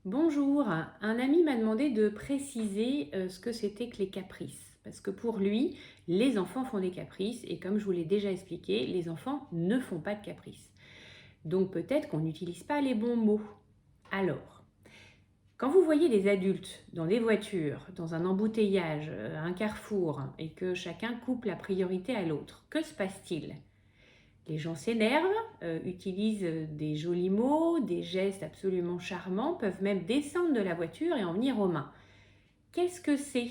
Bonjour, un ami m'a demandé de préciser ce que c'était que les caprices. Parce que pour lui, les enfants font des caprices et comme je vous l'ai déjà expliqué, les enfants ne font pas de caprices. Donc peut-être qu'on n'utilise pas les bons mots. Alors, quand vous voyez des adultes dans des voitures, dans un embouteillage, un carrefour, et que chacun coupe la priorité à l'autre, que se passe-t-il? Les gens s'énervent, utilisent des jolis mots, des gestes absolument charmants, peuvent même descendre de la voiture et en venir aux mains. Qu'est-ce que c'est?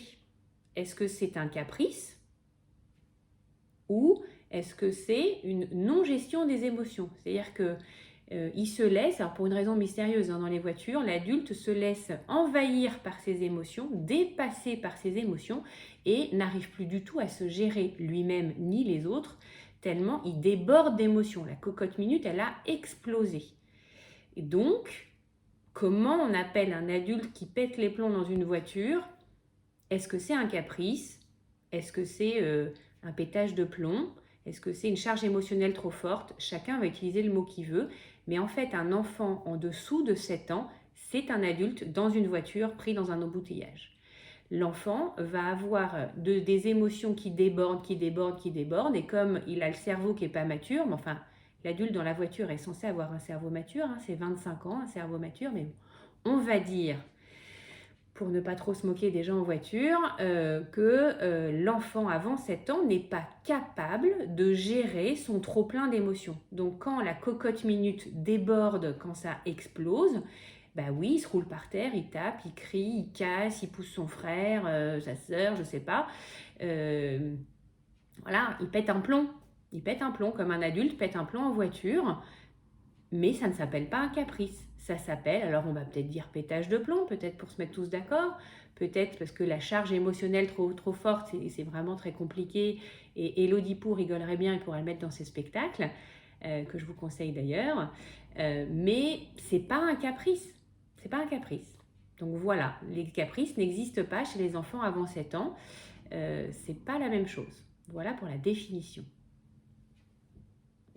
Est-ce que c'est un caprice ou est-ce que c'est une non-gestion des émotions? C'est-à-dire que il se laisse, alors pour une raison mystérieuse dans les voitures, l'adulte se laisse envahir par ses émotions, dépasser par ses émotions et n'arrive plus du tout à se gérer lui-même ni les autres, tellement il déborde d'émotions. La cocotte minute, elle a explosé. Et donc, comment on appelle un adulte qui pète les plombs dans une voiture? Est-ce que c'est un caprice? Est-ce que c'est un pétage de plomb? Est-ce que c'est une charge émotionnelle trop forte? Chacun va utiliser le mot qu'il veut. Mais en fait, un enfant en dessous de 7 ans, c'est un adulte dans une voiture pris dans un embouteillage. L'enfant va avoir des émotions qui débordent, qui débordent, qui débordent. Et comme il a le cerveau qui n'est pas mature, mais enfin, l'adulte dans la voiture est censé avoir un cerveau mature, hein, c'est 25 ans, un cerveau mature, mais on va dire pour ne pas trop se moquer des gens en voiture, que l'enfant avant 7 ans n'est pas capable de gérer son trop-plein d'émotions. Donc quand la cocotte minute déborde, quand ça explose, bah oui, il se roule par terre, il tape, il crie, il casse, il pousse son frère, sa sœur, je sais pas. Euh, voilà, il pète un plomb. Il pète un plomb comme un adulte pète un plomb en voiture. Mais ça ne s'appelle pas un caprice. Ça s'appelle, alors on va peut-être dire pétage de plomb, peut-être pour se mettre tous d'accord, peut-être parce que la charge émotionnelle trop forte, c'est vraiment très compliqué. Et Elodie Pou rigolerait bien et pourrait le mettre dans ses spectacles, que je vous conseille d'ailleurs. Mais c'est pas un caprice. C'est pas un caprice. Donc voilà, les caprices n'existent pas chez les enfants avant 7 ans. C'est pas la même chose. Voilà pour la définition.